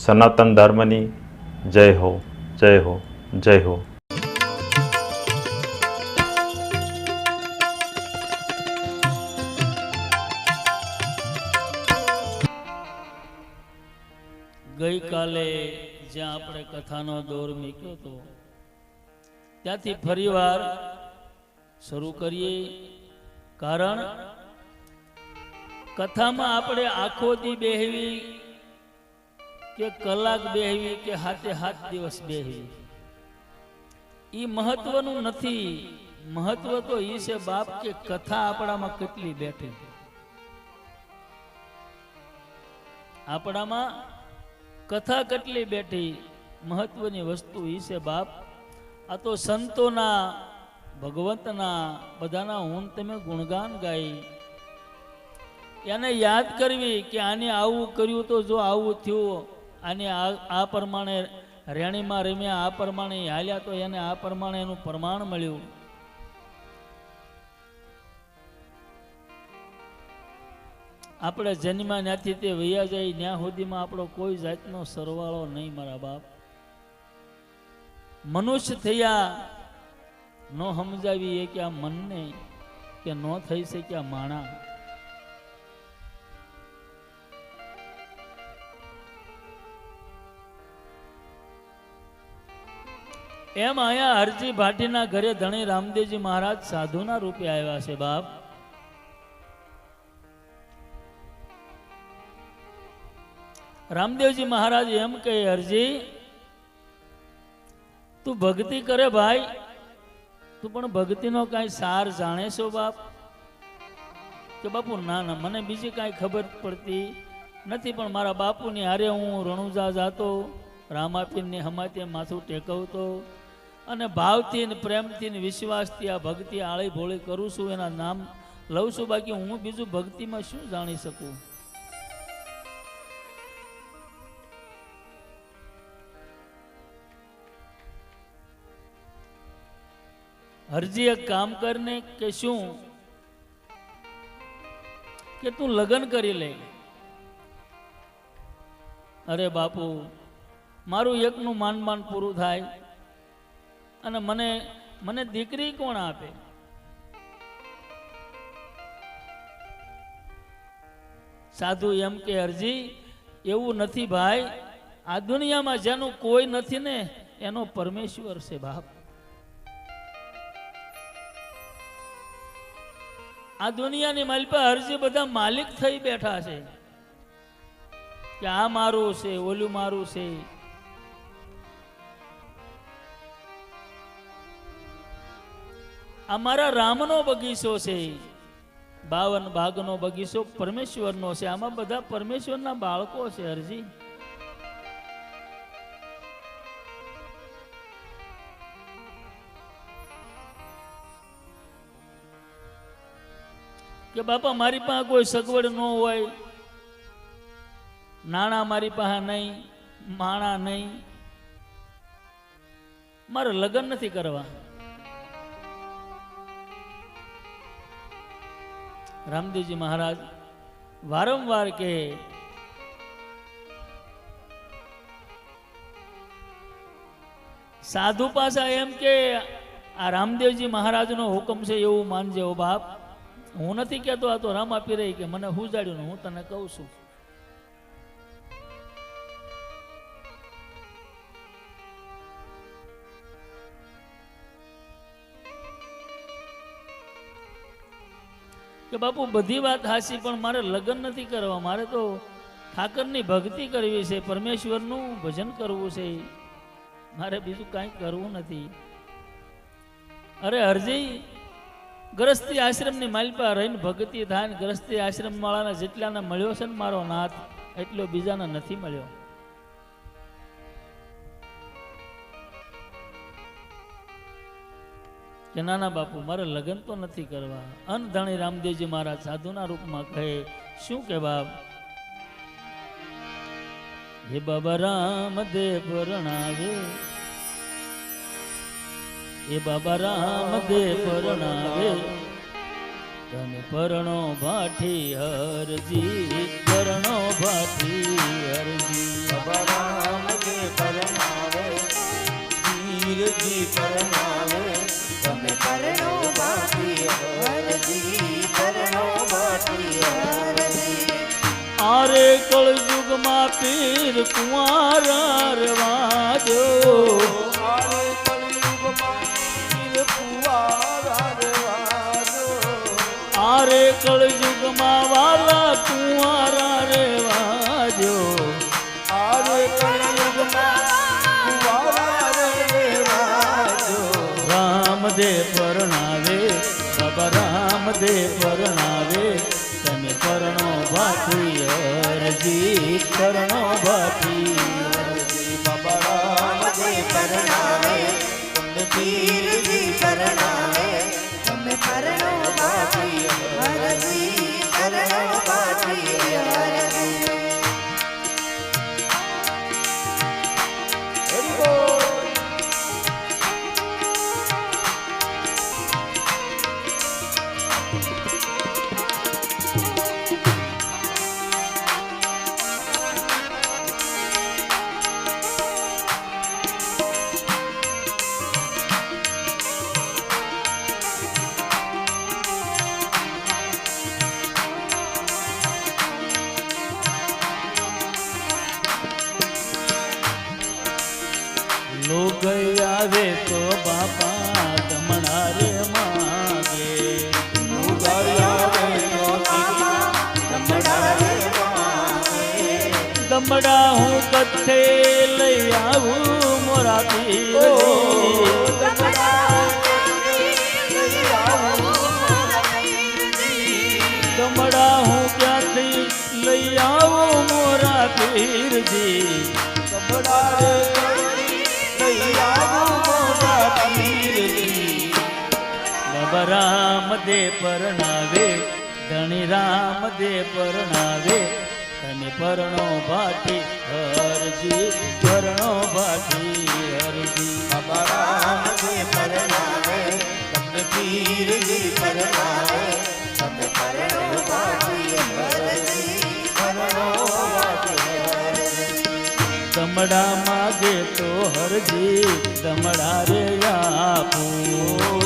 સનાતન ધર્મની જય હો, જય હો, જય હો. ગઈકાલે જ્યાં આપણે કથાનો દોર મૂક્યો હતો ત્યાંથી ફરીવાર શરૂ કરીએ. કારણ કથામાં આપણે આખો દી બેહવી કે કલાક બેહવી કે હાથે હાથ દિવસ બેહવી એ મહત્વનું નથી. મહત્વ તો એ છે બાપ કે કથા આપણામાં કેટલી બેઠી, આપણામાં કથા કેટલી બેઠી. મહત્વની વસ્તુ એ છે બાપ. આ તો સંતોના, ભગવંતના બધાના હું તમે ગુણગાન ગાઈ, એને યાદ કરવી કે આને આવું કર્યું તો જો આવું થયું, આને આ પ્રમાણે રેણીમાં રમ્યા, આ પ્રમાણે હાલ્યા તો એને આ પ્રમાણે એનું પ્રમાણ મળ્યું. આપણે જન્મા ત્યાંથી તે વૈયા જાય ત્યાં સુધીમાં આપણો કોઈ જાતનો સરવાળો નહીં મારા બાપ. મનુષ્ય થયા ન સમજાવી એ કે આ મનને કે ન થઈ શક્યા માણા. એમ અહીંયા હરજી ભાટીના ઘરે ધણી રામદેવજી મહારાજ સાધુના રૂપે આવ્યા છે બાપ. રામદેવજી મહારાજ એમ કહે, હરજી તું ભક્તિ કરે ભાઈ, તું પણ ભક્તિનો કાંઈ સાર જાણે છો બાપ? કે બાપુ ના ના, મને બીજી કાંઈ ખબર પડતી નથી, પણ મારા બાપુની હારે હું રણુજા જાતો, રામાપીરની હમાતે માથું ટેકવતો અને ભાવથી ને પ્રેમથી ને વિશ્વાસથી આ ભક્તિ આળી ભોળી કરું છું, એના નામ લઉં છું. બાકી હું બીજું ભક્તિમાં શું જાણી શકું? હરજી એક કામ કરને કે શું કે તું લગ્ન કરી લે. અરે બાપુ, મારું એકનું માન માન પૂરું થાય અને મને દીકરી કોણ આપે? સાધુ એમ કે હરજી એવું નથી ભાઈ, આ દુનિયામાં જેનું કોઈ નથી ને એનો પરમેશ્વર છે બાપ. આ દુનિયાની માલિકા હરજી બધા માલિક થઈ બેઠા છે કે આ મારું છે, ઓલું મારું છે. આ મારા રામનો બગીચો છે, 52 ભાગનો બગીચો પરમેશ્વરનો છે. આમાં બધા પરમેશ્વરના બાળકો છે હરજી. કે બાપા મારી પાસે કોઈ સગવડ ન હોય, નાણાં મારી પાસે નહીં, માણા નહીં, મારે લગ્ન નથી કરવા. રામદેવજી મહારાજ વારંવાર કહે, સાધુ પાસા એમ કે આ રામદેવજી મહારાજનો હુકમ છે એવું માનજે ઓ બાપ. હું નથી કહેતો, આ તો રામ આપી રહી કે મને હુજાડ્યું, હું તને કહું છું. કે બાપુ બધી વાત હાસી, પણ મારે લગ્ન નથી કરવા, મારે તો ઠાકરની ભક્તિ કરવી છે, પરમેશ્વરનું ભજન કરવું છે, મારે બીજું કાંઈ કરવું નથી. અરે હરજી, ગ્રસ્તી આશ્રમની માલિપા રહીને ભક્તિ થાય ને ગ્રસ્તી આશ્રમ વાળાના જેટલાને મળ્યો છે ને મારો નાથ, એટલો બીજાને નથી મળ્યો. કે નાના બાપુ મારે લગ્ન તો નથી કરવા. અનધણી રામદેવજી મહારાજ સાધુના રૂપમાં કહે, શું કે બાપ? હે બાબા રામદેવ પરણાવે, એ બાબા રામદેવ પરણાવે, તમે પરણો ભાઠી હરજી પરણો ભાઠી હરજી બાબા રામ જે પરણાવે વીરજી પરણાવે તમે પરણો બાકી હરજી પરણો બાકી હરજી આરે કળયુગમાં પીર કુંવારા રવાજો આરે કળયુગમાં પીર કુંવારા રેવાજો આરે કળયુગમાં વાલા કુંવારા રેવાજો આરે કળયુગમાં કુંવારા રેવાજો રામદેવ પરણાવે બાબા રામદેવ પરણાવે તમે પરણો ભાઠી હરજી પરણો ભાઠી હરજી બાબા રામ જે પરણાવે તમને પીરજી પરણાવે તમે પરણો બાકી હરજી પરણો બાકી હરજી હરિ બોલ લોગ આવે તો બાપા દમણા રે માગે દમડા હું કથે લઈ આવું મોરા પીર દમડા હું ક્યાંથી લઈ આવું મોરા પીરજી બાબા રામદેવ પરણાવે ધણી રામદેવ પરણાવે તમે પરણો ભાઠી હરજી પરણો ભાઠી હરજી બાબા રામ જે પરણાવે તમને પીરજી પરણાવે તમે પરણો બાકી હરજી પરણો બાકી હરજી દમડા માગે તો હરજી દમડા રે આપું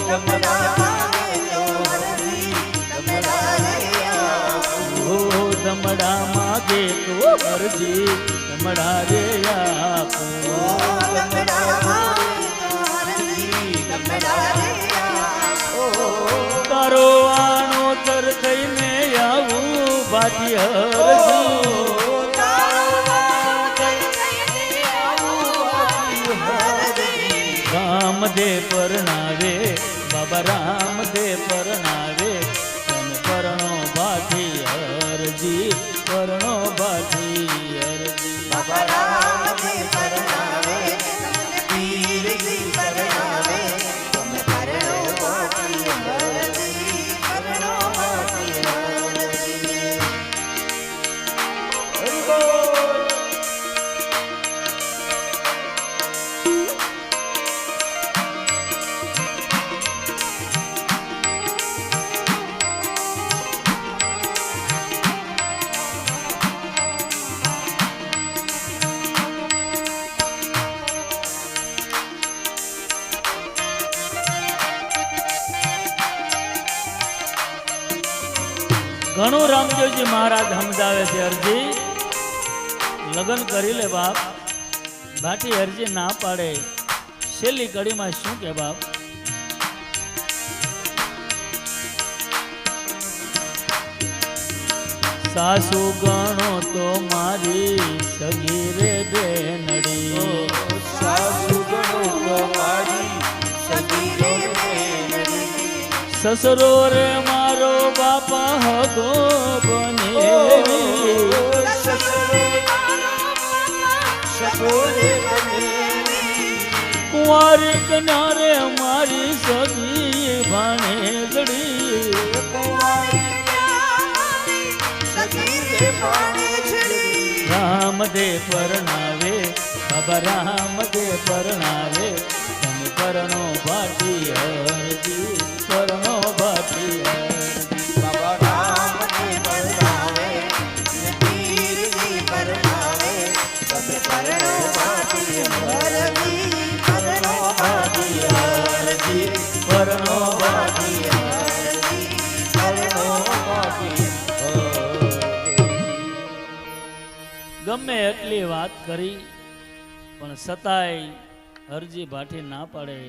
દમડા માગે તો હરજી દમડા રે આપું હો દમડા માગે તો હરજી દમડા રે આપું દમડા માગે તો હરજી દમડા રે આપું તારો આણો તર થઈને આવું ભાઠી હરજી રામદેવ પરણાવે બાબા રામદેવ પરણાવે તમે પરણો ભાઠી હરજી પરણો ભાઠી હરજી બાબા રામ જે પરણાવે તમને પીરજી પરણાવે તમે પરણો બાકી હરજી પરણો બાકી હરજી હરિ બોલ ઘણું રામદેવજી મહારાજ સમજાવે છે હરજી લગ્ન કરી લે બાપ ભાઠી હરજી ના પાડે છેલ્લી કડીમાં શું કે બાપ સાસુ ગણો તો મારી સગી રે બેનડી સાસુ ગણો તો મારી સગી રે બેનડી સસરો રે મારો બાપા હગો બને કુંવારી કન્યારે મારી સગી ભાણેજડી રામદેવ પરણાવે બાબા રામદેવ પરણાવે તમે પરણો ભાઠી હરજી પરણો ભાઠી હરજી પરનો બાકી હરજી પરનો બાકી ગમે એટલી વાત કરી પણ સતાય હરજી ભાઠી ના પાડે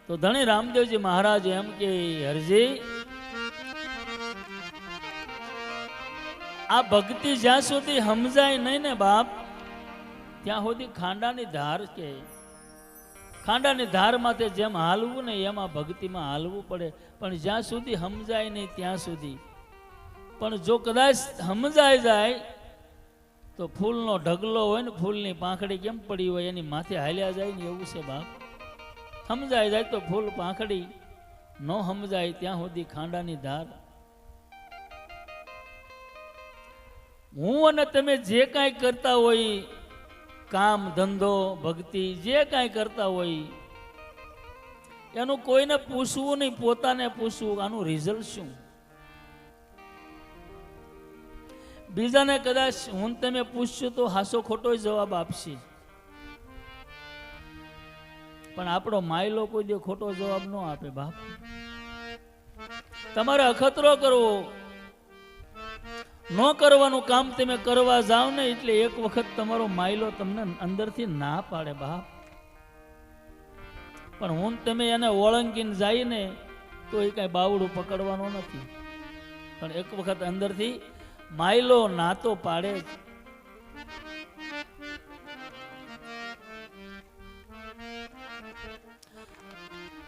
તો ધણી રામદેવજી મહારાજ એમ કે હરજી આ ભક્તિ જ્યાં સુધી સમજાય નહીં ને બાપ ત્યાં સુધી ખાંડાની ધાર કે ખાંડાની ધાર માથે જેમ હાલવું ને એમાં ભક્તિમાં હાલવું પડે પણ જ્યાં સુધી સમજાય નહીં ત્યાં સુધી પણ જો કદાચ સમજાઈ જાય તો ફૂલનો ઢગલો હોય ને ફૂલની પાંખડી કેમ પડી હોય એની માથે હાલ્યા જાય ને એવું છે બાપ સમજાઈ જાય તો ફૂલ પાંખડી ન સમજાય ત્યાં સુધી ખાંડાની ધાર હું અને તમે જે કાંઈ કરતા હોય કામ ધંધો ભક્તિ જે કાંઈ કરતા હોય એનું કોઈને પૂછવું નહીં પોતાને પૂછવું આનું રિઝલ્ટ શું બીજાને કદાચ હું તમે પૂછશું તો હાસો ખોટો જવાબ આપશે પણ આપણો માયલો કોઈ દે ખોટો જવાબ ન આપે બાપ તમારે અખતરો કરવો ન કરવાનું કામ તમે કરવા જાવ ને એટલે એક વખત તમારો માયલો તમને અંદરથી ના પાડે બાપ પણ હું તમે એને ઓળંગીને જાય ને તો એ કઈ બાવડું પકડવાનો નથી પણ એક વખત અંદરથી માયલો ના તો પાડે જ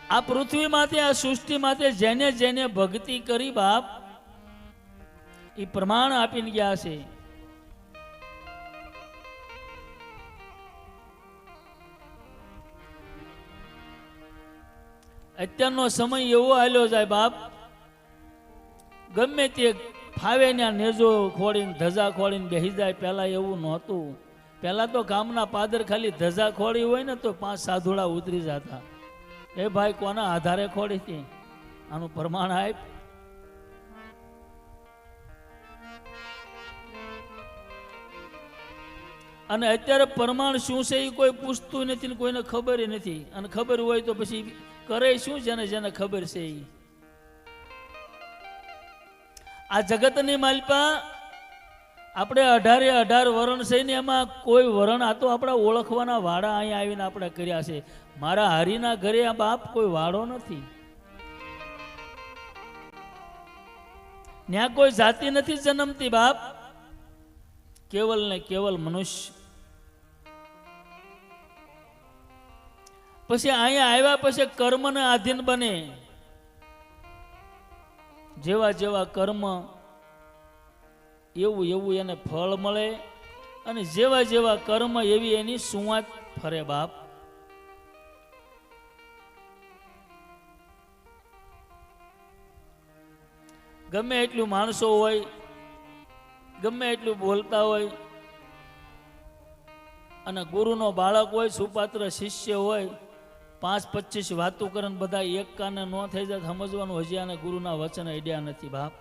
આ પૃથ્વીમાંથી આ સૃષ્ટિમાંથી જેને જેને ભક્તિ કરી બાપ એ પ્રમાણ આપીને ગયા છે અત્યારનો સમય એવો હાલ્યો જાય બાપ ગમે તે ફાવે ત્યાં નેજો ખોડીને ધજા ખોડીને બેસી જાય પહેલા એવું નહોતું પહેલા તો ગામના પાદર ખાલી ધજા ખોડી હોય ને તો 5 સાધુડા ઉતરી જતા એ ભાઈ કોના આધારે ખોડી હતી આનું પ્રમાણ આપ અને અત્યારે પ્રમાણ શું છે એ કોઈ પૂછતું નથી ને કોઈને ખબર નથી અને ખબર હોય તો પછી કરે શું જેને જેને ખબર છે એ આ જગતની માલપા આપણે 18 વરણ છે ને એમાં કોઈ વરણ આ તો આપણા ઓળખવાના વાડા અહીંયા આવીને આપણે કર્યા છે મારા હરિના ઘરે આ બાપ કોઈ વાડો નથી ત્યાં કોઈ જાતિ નથી જન્મતી બાપ કેવલ ને કેવલ મનુષ્ય પછી અહીંયા આવ્યા પછી કર્મને આધીન બને જેવા જેવા કર્મ એવું એવું એને ફળ મળે અને જેવા જેવા કર્મ એવી એની સુવાત ફરે બાપ ગમે એટલું માણસો હોય ગમે એટલું બોલતા હોય અને ગુરુનો બાળક હોય સુપાત્ર શિષ્ય હોય 5-25 વાતો કરે બધા એક કાને ન થઈ જાય સમજવાનું હજી આને ગુરુના વચન અડ્યા નથી બાપ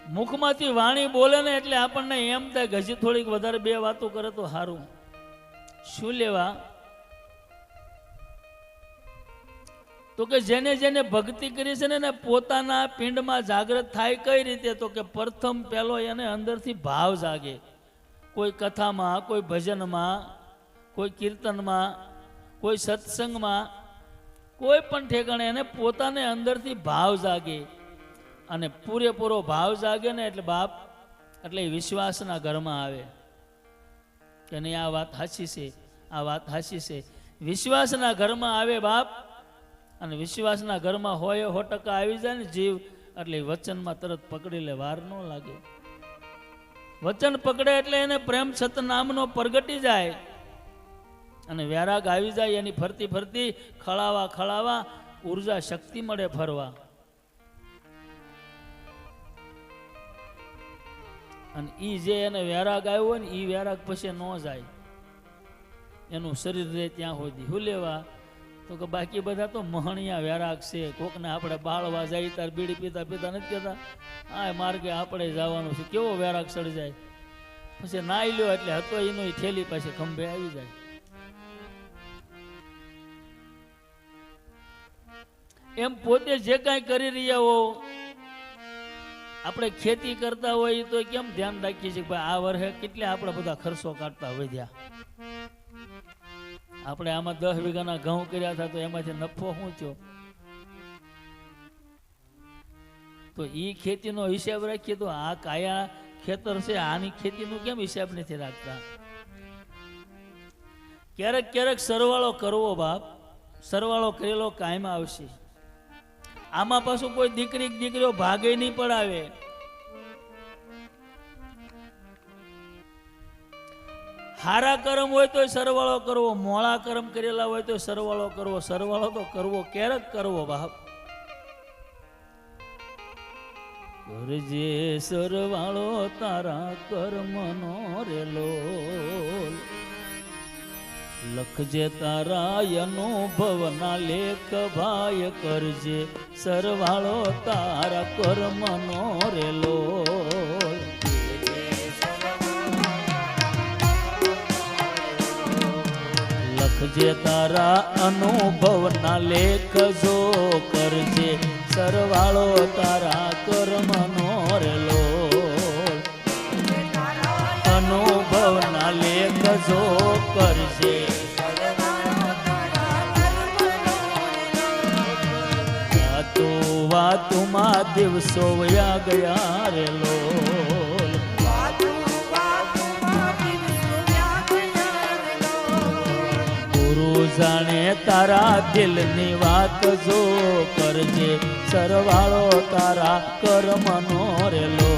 મુખમાંથી વાણી બોલે ને એટલે આપણને એમ થાય કે હજી થોડીક વધારે 2 વાતો કરે તો સારું શું લેવા તો કે જેને જેને ભક્તિ કરી છે ને પોતાના પિંડમાં જાગૃત થાય કઈ રીતે તો કે પ્રથમ પહેલો એને અંદરથી ભાવ જાગે કોઈ કથામાં કોઈ ભજનમાં કોઈ કીર્તનમાં કોઈ સત્સંગમાં કોઈ પણ ઠેકાણે એને પોતાને અંદરથી ભાવ જાગે અને પૂરેપૂરો ભાવ જાગે ને એટલે બાપ એટલે વિશ્વાસના ઘરમાં આવે કે નહીં આ વાત સાચી છે આ વાત સાચી છે વિશ્વાસના ઘરમાં આવે બાપ અને વિશ્વાસના ઘરમાં હોય 100% આવી જાય ને જીવ એટલે વચનમાં તરત પકડી લે વાર ન લાગે વચન પકડે એટલે એને પ્રેમ સતનામનો પ્રગટી જાય અને વૈરાગ આવી જાય એની ફરતી ફરતી ખળાવા ઉર્જા શક્તિ મળે ફરવા અને ઈ જે એને વૈરાગ આવ્યો હોય ને ઈ વૈરાગ પછી ન જાય એનું શરીર રહે ત્યાં સુધી હું લેવા તો કે બાકી બધા તો મહણિયા વૈરાગ છે કોકને આપણે બાળવા જાય તાર બીડી પીતા પીતા નથી કહેતા આ માર્ગે આપણે જવાનું છે કેવો વૈરાગ સડી જાય પછી નાઈ લ્યો એટલે હતો એનું થેલી પાસે ખંભે આવી જાય. એમ પોતે જે કાંઈ કરી રહ્યા હો, આપણે ખેતી કરતા હોય તો કેમ ધ્યાન રાખીએ છીએ કે ભાઈ આ વર્ષે કેટલા આપણે બધા ખર્ચો કાઢતા વધ્યા. આપણે આમાં 10 વીઘાના ઘઉં કર્યા હતા તો એમાંથી નફો શું થયો? તો ઈ ખેતીનો હિસાબ રાખીએ તો આ કાયા ખેતર છે આની ખેતીનો કેમ હિસાબ નથી રાખતા? ક્યારેક ક્યારેક સરવાળો કરવો બાપ, સરવાળો કરેલો કાયમ આવશે. આમાં પાછું કોઈ દીકરીઓ ભાગે નહીં પડાવે. હારા કર્મ હોય તો સરવાળો કરવો, મોળા કર્મ કરેલા હોય તો સરવાળો કરવો. સરવાળો તો કરવો, ક્યારેક કરવો બાપ. કરજે સરવાળો તારા કર્મનો રેલો, લખજે તારા અનુભવના લેખ ભાઈ. કરજે સરવાળો તારા કર્મનો રેલો, લખજે તારા અનુભવના લેખ જો. કરજે સરવાળો તારા કર્મનો રેલો, અનુભવના લેખ જો. કરજે વાતુમાં દિવસો વયા ગયા રેલો, ગુરુ જાણે તારા દિલની વાત જો. કરજે સરવાળો તારા કર્મનો રેલો,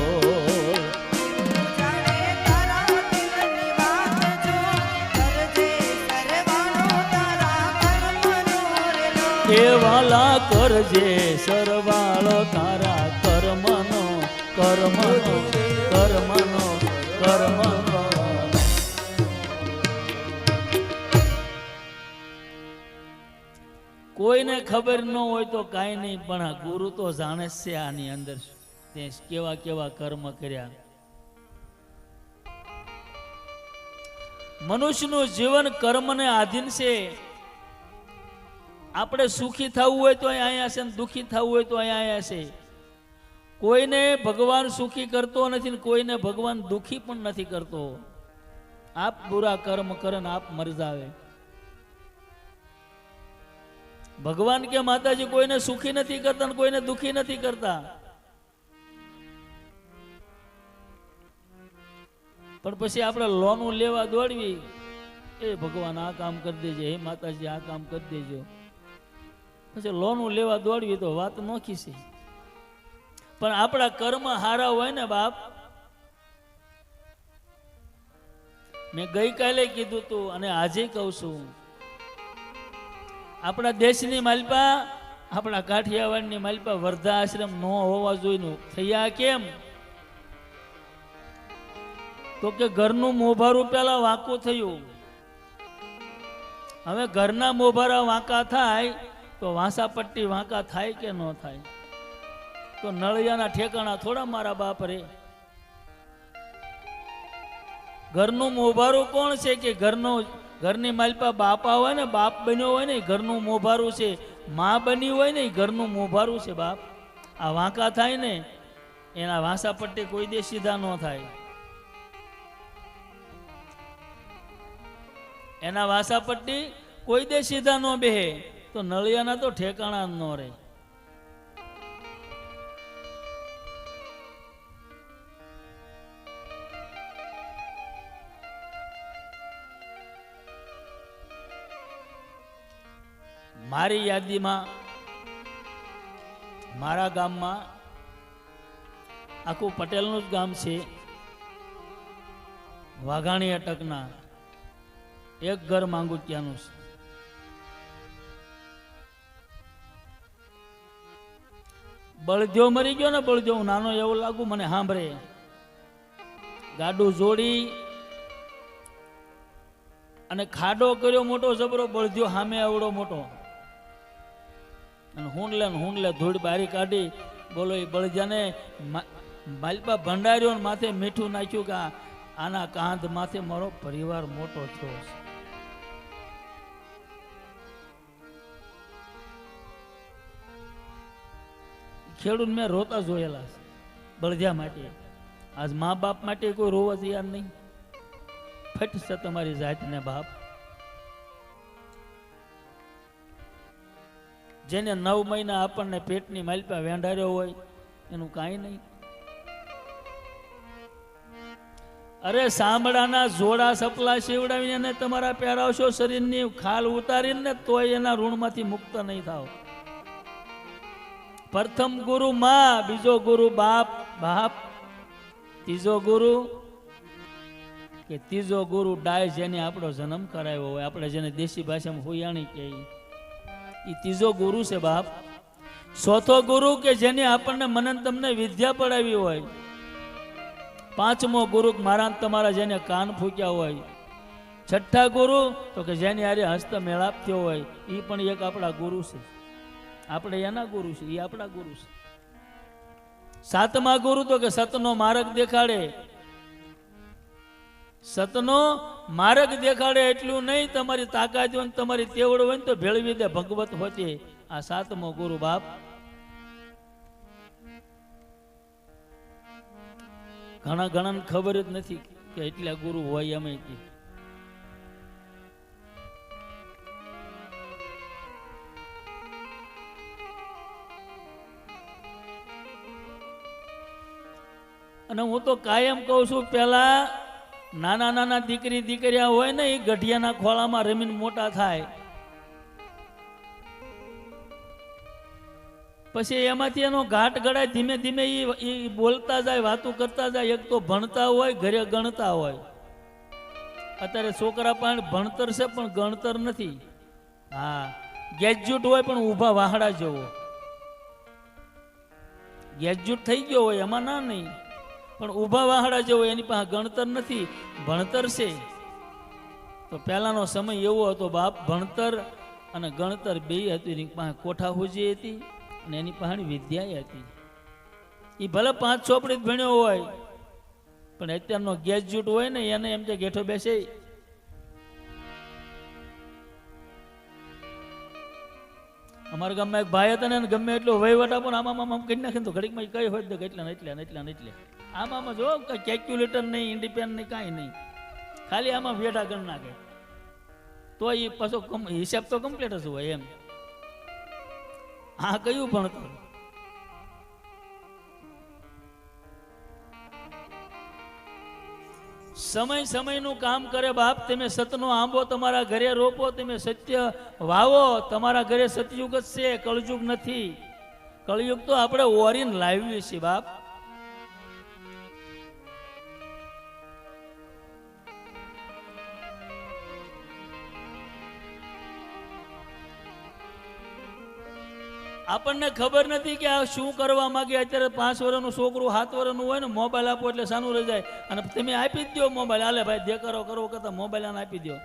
એ વાલા કરજે સરવાળો તારા કર્મનો, કર્મનો, કર્મનો, કર્મનો. કોઈને ખબર ન હોય તો કાંઈ નહીં, પણ આ ગુરુ તો જાણે જ છે આની અંદર તે કેવા કેવા કર્મ કર્યા. મનુષ્યનું જીવન કર્મને આધીન છે. આપણે સુખી થવું હોય તો અહીંયા છે, દુઃખી થવું હોય તો અહીંયા છે. કોઈને ભગવાન સુખી કરતો નથી ને કોઈને ભગવાન દુઃખી પણ નથી કરતો. આપ બુરા કર્મ કરે ને આપ મરી જાવે. ભગવાન કે માતાજી કોઈને સુખી નથી કરતા ને કોઈને દુઃખી નથી કરતા. પણ પછી આપણે લોનું લેવા દોડવી, એ ભગવાન આ કામ કરી દેજે, હે માતાજી આ કામ કરી દેજો. પછી લોનું લેવા દોડવી તો વાત નોખી છે. પણ આપણા કર્મ હારા હોય ને બાપ, મેં ગઈકાલે કીધું તું અને આજે કહું છું, આપણા દેશની માલપા, આપણા કાઠિયાવાડની માલપા વર્ધા આશ્રમ ન હોવા જોઈએ. થયા કેમ? તો કે ઘરનું મોભારું પેલા વાંકું થયું. હવે ઘરના મોભારા વાંકા થાય તો વાંસાપટ્ટી વાંકા થાય કે ન થાય? તો નળિયાના ઠેકાણા થોડા મારા બાપ રે. ઘરનું મોભારું કોણ છે? કે ઘરની માલપા બાપા હોય ને, બાપ બન્યો હોય ને ઘરનું મોભારું છે. માં બની હોય ને ઘરનું મોભારું છે બાપ. આ વાંકા થાય ને એના વાંસાપટ્ટી કોઈ દે સીધા ન થાય. એના વાંસાપટ્ટી કોઈ દે સીધા ન બેહે તો નળિયાના તો ઠેકાણા ન રહે. મારી યાદીમાં મારા ગામમાં આખું પટેલનું જ ગામ છે. વાઘાણી અટકના એક ઘર માંગુટિયાનું છે. બળદ્યો મરી ગયો ને, બળદ્યો હું નાનો એવું લાગુ મને સાંભળે. ગાડું જોડી અને ખાડો કર્યો મોટો જબરો, બળદ્યો સામે આવડો મોટો. અને હુંડલે ધૂળ બારી કાઢી. બોલો એ બળજાને માલપા ભંડાર્યો ને માથે મીઠું નાખ્યું કે આના કાંધ માથે મારો પરિવાર મોટો થયો છે. ખેડૂત મેં રોતા જોયેલા છે બળદિયા માટે. આજ મા બાપ માટે કોઈ રોવા તૈયાર નહીં. ફટશે તમારી જાતને બાપ. જેને 9 મહિના આપણને પેટની માલપા વેંડાર્યો હોય એનું કાંઈ નહીં. અરે સાંભળાના જોડા સપલા સીવડાવીને એને તમારા પહેરાવશો, શરીરની ખાલ ઉતારીને તોય એના ઋણમાંથી મુક્ત નહીં થાવ. પ્રથમ ગુરુ માં, બીજો ગુરુ બાપ, ત્રીજો ગુરુ કે ત્રીજો ગુરુ ડાય, જેને આપણો જન્મ કરાવ્યો હોય, આપણે જેને દેશી ભાષામાં હુયાણી કહીએ, એ ત્રીજો ગુરુ છે બાપ. ચોથો ગુરુ કે જેને આપણને મને તમને વિદ્યા પડાવી હોય. પાંચમો ગુરુ મારા તમારા જેને કાન ફૂક્યા હોય. છઠ્ઠા ગુરુ તો કે જેની હારે હસ્ત મેળાપ થયો હોય, એ પણ એક આપણા ગુરુ છે. આપણે એના ગુરુ છે, એ આપણા ગુરુ છે. સાતમા ગુરુ તો કે સતનો માર્ગ દેખાડે. સતનો માર્ગ દેખાડે એટલું નહીં, તમારી તાકાત હોય તમારી તેવડ હોય ને તો ભેળવી દે ભગવત હોતી. આ સાતમો ગુરુ બાપ. ઘણા ખબર જ નથી કે એટલા ગુરુ હોય એમ. અને હું તો કાયમ કહું છું, પેલા નાના દીકરી દીકરીયા હોય ને, એ ગઢિયાના ખોળામાં રમીને મોટા થાય. પછી એમાંથી એનો ઘાટ ગળાય. ધીમે ધીમે એ બોલતા જાય, વાતો કરતા જાય. એક તો ભણતા હોય, ઘરે ગણતા હોય. અત્યારે છોકરા પાસે ભણતર છે પણ ગણતર નથી. હા, ગ્રેજ્યુએટ હોય પણ ઊભા વાહડા જેવો. ગ્રેજ્યુએટ થઈ ગયો હોય એમાં ના નહીં, પણ ઊભા વાહડા જેવો. એની પાસે ગણતર નથી, ભણતર છે. તો પહેલાનો સમય એવો હતો બાપ, ભણતર અને ગણતર બે હતું. એની પાસે કોઠા હોજી હતી અને એની પાસે વિદ્યા હતી. એ ભલે 5 ચોપડી ભણ્યો હોય, પણ અત્યારનો ગ્રેજ્યુએટ હોય ને, એને એમ કે ગેઠો બેસે. અમારા ગામમાં એક ભાઈ હતા ને, ગમે એટલો વહીવટ આપો ને આમ કરી નાખે તો ઘડીકમાં કઈ હોય તો એટલે આમાં જો કેલ્ક્યુલેટર નહીં, ઇન્ડિપેન્ડ નહીં, કાંઈ નહીં. ખાલી આમાં વેઢા ગણ નાખે તો એ પાછો હિસાબ તો કમ્પ્લીટ જ હોય એમ. આ કયું ભણતર? સમયનું કામ કરે બાપ. તમે સતનો આંબો તમારા ઘરે રોપો, તમે સત્ય વાવો. તમારા ઘરે સતયુગ જ છે, કળયુગ નથી. કળયુગ તો આપણે ઓરીને લાવીએ છીએ બાપ. આપણને ખબર નથી કે આ શું કરવા માંગે. અત્યારે 5 વર્ષનું છોકરું 7 વર્ષનું હોય ને, મોબાઈલ આપો એટલે સાનું રહી જાય. અને તમે આપી જ દો મોબાઈલ. હાલે ભાઈ દેખાડો કરવો કરતા મોબાઈલ આને આપી દો.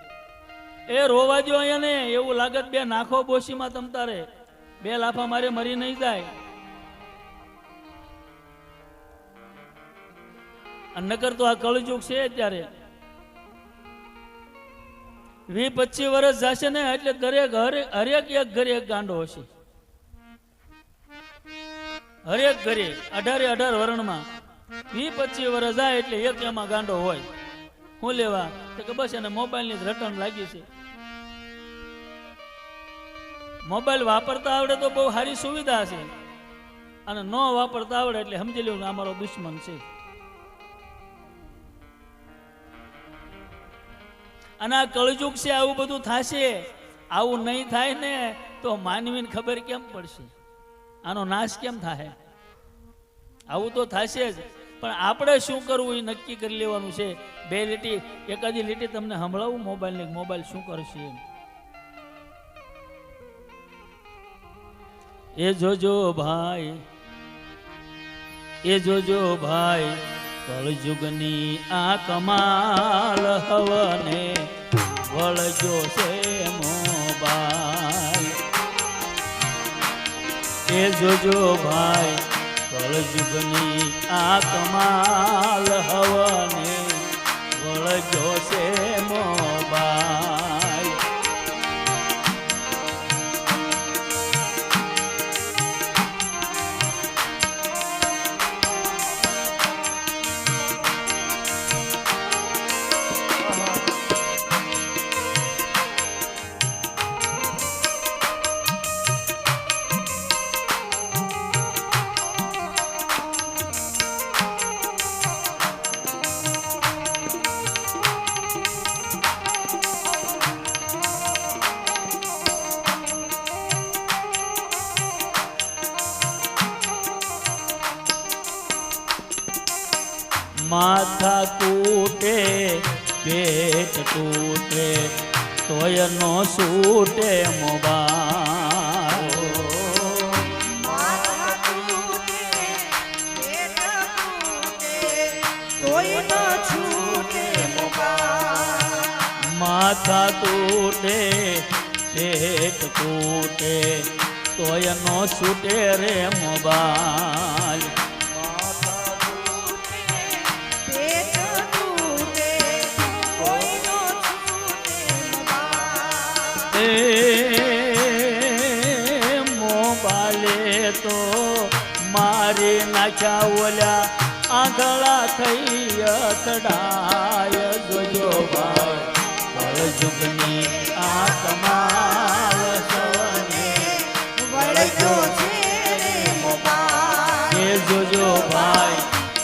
એ રોવા દો અહીંયા ને. એવું લાગે 2 નાખો બોશીમાં તમ તારે 2 લાફા મારે મરી નહીં જાય. અને નકર તો આ કળયુગ છે. અત્યારે 20-25 વર્ષ જશે ને એટલે દરેક હરેક એક ઘરે એક ગાંડો હશે. હરેક ઘરે 18 વર્ણમાં 20-25 વર્ષ જાય એટલે એક એમાં ગાંડો હોય. શું લેવા? તો કે બસ એને મોબાઈલની રટણ લાગી છે. મોબાઈલ વાપરતા આવડે તો બહુ સારી સુવિધા છે, અને ન વાપરતા આવડે એટલે સમજી લેવું આ મારો દુશ્મન છે. અને આ કળયુગ છે, આવું બધું થશે. આવું નહીં થાય ને તો માનવીને ખબર કેમ પડશે? આનો નાશ કેમ થાય? આવું તો થશે જ, પણ આપણે શું કરવું એ નક્કી કરી લેવાનું છે. 2 લીટી, એકાદી લીટી તમને સંભળાવું મોબાઈલની. મોબાઈલ શું કરશે એ જોજો ભાઈ, એ જોજો ભાઈ, કળયુગની આ કમાલ હવને વળજો છે મોબાઈલ. એ જોજો ભાઈ, કળયુગની આ કમાલ હવને વળગ્યો છે મોબાઈલ. માથા તૂટે પેટ તૂટે તોય નો છૂટે મોબાઈલ. માથા તૂટે, પેટ તૂટે, તોય ન છૂટે મોબાઈલ. માથા તૂટે પેટ તૂટે તોય નો છૂટે રે મોબાઈલ. માથા તૂટે, પેટ તૂટે, તોય ન છૂટે મોબાઈલ. એ મોબાઈલે તો મારી નાખ્યા ઓલ્યા આંધળા થઈ અથડાય. જોજો ભાઈ કળજુગની આ કમાલ સવને વળગ્યો છે રે મોબાઈલ. એ જોજો ભાઈ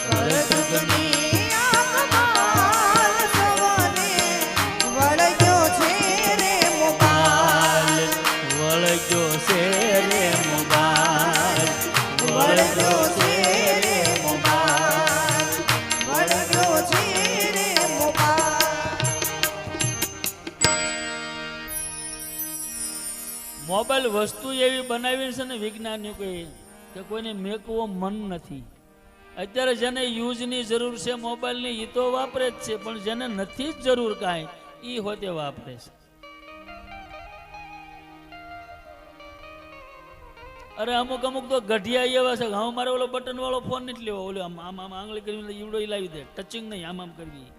કળજુગની કળજુગની આ કમાલ સવને વળગ્યો છે રે મોબાઈલ. વળગ્યો છે રે મોબાઈલ. વળગ્યો છે રે મોબાઈલ. વળગ્યો છે રે મોબાઈલ. મોબાઈલ વસ્તુ એવી બનાવી છે ને વિજ્ઞાનીઓ કે કોઈને મેકવો મન નથી. અત્યારે જેને યુઝની જરૂર છે મોબાઈલની એ તો વાપરે જ છે, પણ જેને નથી જ જરૂર કાંઈ એ હોતે વાપરે છે. અરે અમુક અમુક તો ગઢિયા એવા છે કે હવે મારે ઓલો બટન વાળો ફોન નથી લેવો, ઓલો આમ આમ આમ આંગળી કરી ઈવડો લાવી દે, ટચિંગ નહીં, આમ આમ કરવી.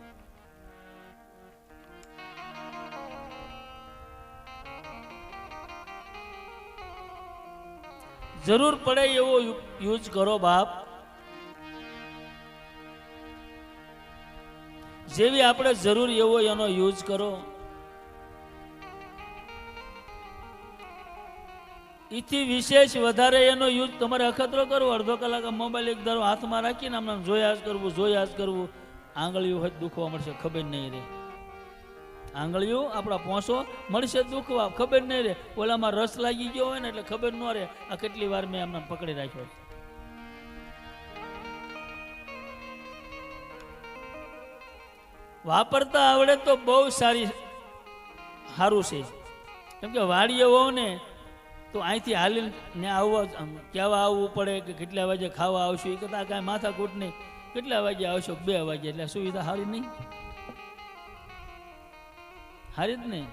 જરૂર પડે એવો યુઝ કરો બાપ. જેવી આપણે જરૂર એવો એનો યુઝ કરો. એથી વિશેષ વધારે એનો યુઝ તમારે અખતરો કરવો. અડધો કલાક મોબાઈલ એક ધારો હાથમાં રાખીને આમ જોયા જ કરવું, જોયા જ કરવું. આંગળીઓ હોય દુખવા મળશે, ખબર નહીં રહે. આંગળીઓ આપણા પોંસો મળશે દુખવા, ખબર નહીં રહે. ઓલામાં રસ લાગી ગયો હોય ને એટલે ખબર ન રહે આ કેટલી વાર મેં આમને પકડી રાખ્યો. વાપરતા આવડે તો બહુ સારું છે. કેમ કે વાડીએ હોવ ને તો અહીંથી હાલીને આવવા કહેવા આવવું પડે કે કેટલા વાગે ખાવા આવશો, એ કરતાં કાંઈ માથાકૂટ નહીં. કેટલા વાગે આવશો? 2 વાગે. એટલે સુવિધા સારી નહીં, સારી જ નહીં.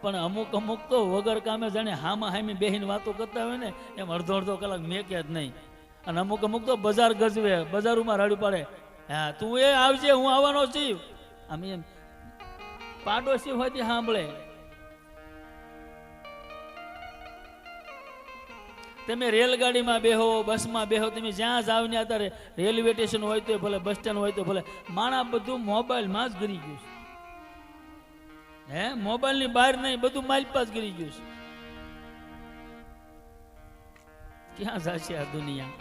પણ અમુક અમુક તો વગર કામે જાણે હામાં હામી બેહીને વાતો કરતા હોય ને એમ અડધો અડધો કલાક મેકે જ નહીં. અને અમુક અમુક તો બજાર ગજવે, બજારોમાં રાડું પાડે. હા તું એ આવજે, હું આવવાનો છું. આમ એમ પાડોશી હોયથી સાંભળે. તમે રેલગાડીમાં બેહો, બસમાં બેહો, તમે જ્યાં જાવ ને અત્યારે રેલવે સ્ટેશન હોય તો ભલે, બસ સ્ટેન્ડ હોય તો ભલે, માણા બધું મોબાઈલમાં જ ગરી ગયું છે. હે મોબાઈલની બહાર નહીં, બધું માલપાસ ગરી ગયું છે. ક્યાં જશે આ દુનિયા?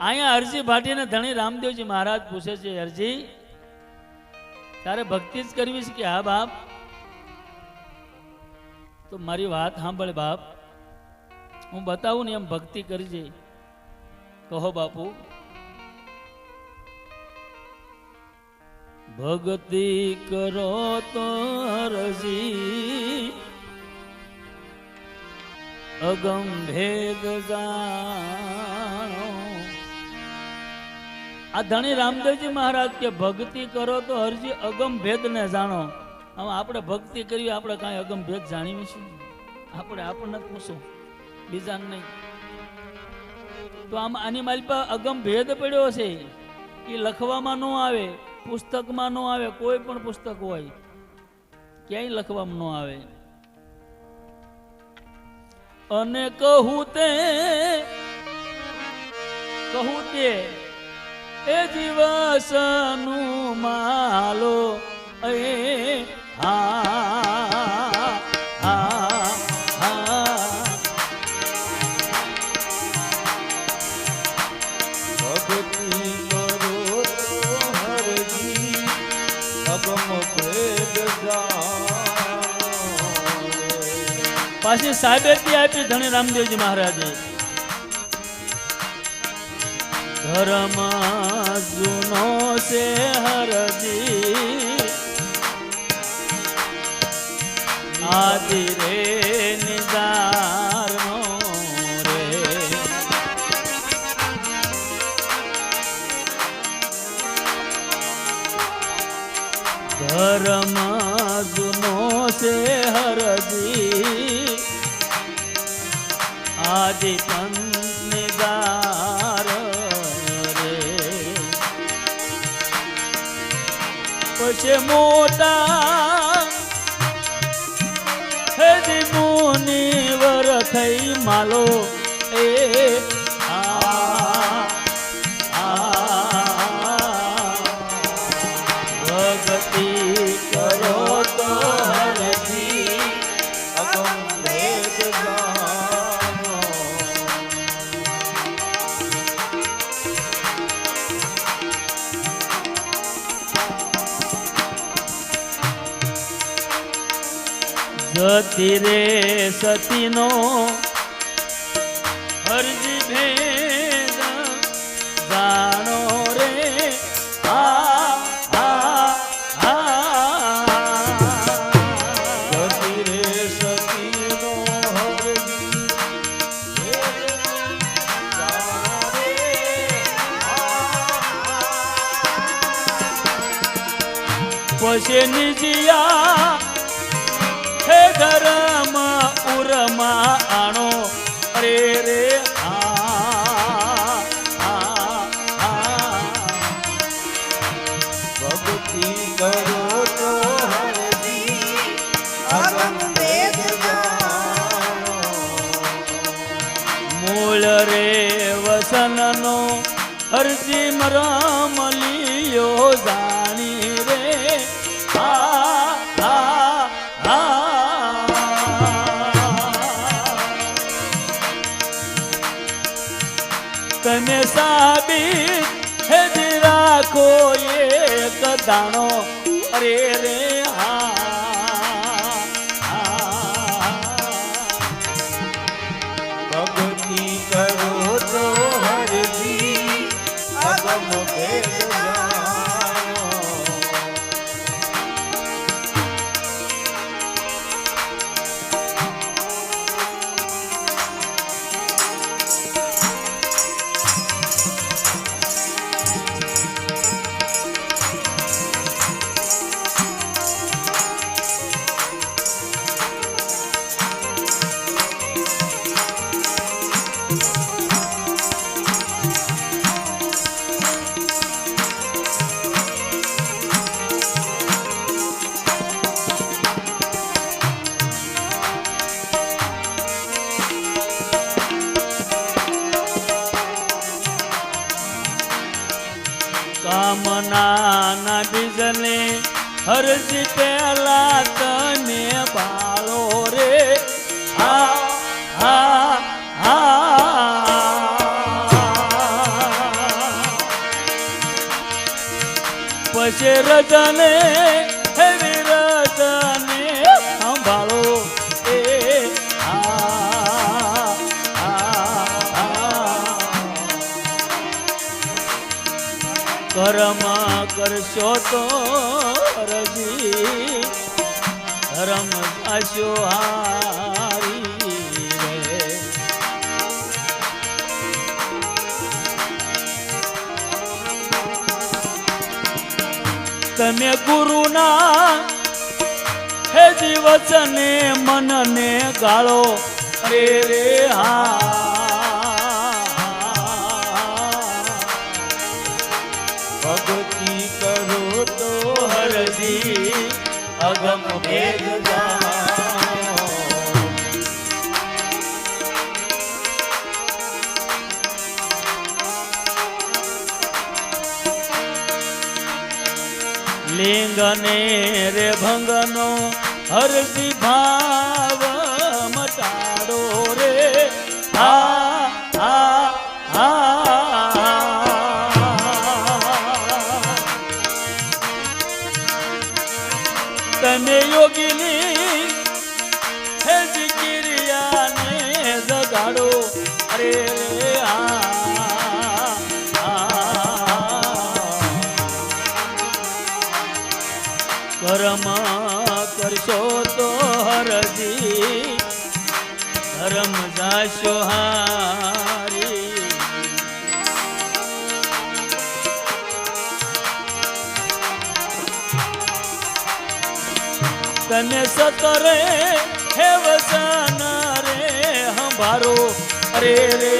અહીંયા અરજી ભાટીને ધણી રામદેવજી મહારાજ પૂછે છે, અરજી તારે ભક્તિ જ કરવી છે કે હા બાપ? તો મારી વાત સાંભળ બાપ, હું બતાવું ને એમ ભક્તિ કરજે. કહો બાપુ. ભક્તિ કરો તો અરજી અગમ ભેદ જાણો. આ ધણી રામદેવજી મહારાજ કે ભક્તિ કરો તો અરજી અગમ ભેદ ને જાણો. હવે આપણે ભક્તિ કરવી, આપણે કાંઈ અગમ ભેદ જાણીએ છીએ? આપણે આપણને પૂછો, બીજાને નહીં. તો આમ આની મારી પર અગમ ભેદ પડ્યો છે. એ લખવામાં ન આવે, પુસ્તકમાં ન આવે, કોઈ પણ પુસ્તક હોય ક્યાંય લખવામાં ન આવે. અને કહું તે એ દિવસનું માલો એ હા હા હા. ભક્તિ કરો તો હરજી અગમ ભેદ જાણો રે. પાછી સાબેતી આપી ધણી રામદેવજી મહારાજે. ધર્મ જૂનો છે હરજી આદિ રે નિદારનો રે. ધર્મ જૂનો છે હરજી આદિ પંથ નિદાર રે. પછી મોટા હેદી મુનિવર થઈ માલો એ આ ભક્તિ કરો તો હરજી અગમ ભેદ જાણો. જતી રે સતીનો હરજી ભેદ જાણો રે. આ ગતિ રે સતીનો હરજી ભેદ જાણો રે. પછી નિજિયા હે ધર્મ ઉરમાં આણો રે રે. ભક્તિ કરો તો હરજી અગમ ભેદ જાણો. મૂળ રે વસનનો હરજી મરમ લિયો જાણી રે. તમે સાબિત હેદી રાખો એક દાણો અરે રે. ભક્તિ કરો તો હરજી અગમ ભેદ જાણો. કામના બીજને હરજી પેલા તને બાળો રે. પછી રજને હેવી રજને સંભાળો એ કર્મ કરશો તો રજી ધર્મ જાશો હારી રે. તમે ગુરુના હે જીવચને મનને ગાળો રે રે. હરજી અગમ ભેદ જાણો. લિંગને રે ભંગનો હરજી ભાવ મટાડો રે. આ આ તમે યોગીની હે જીકિરિયાને જગાડો. અરે રે કર્મ કરશો તો હરજી ધર્મ જાશો હારી. તમે સતરે હે વસન રે હંભારો. અરે રે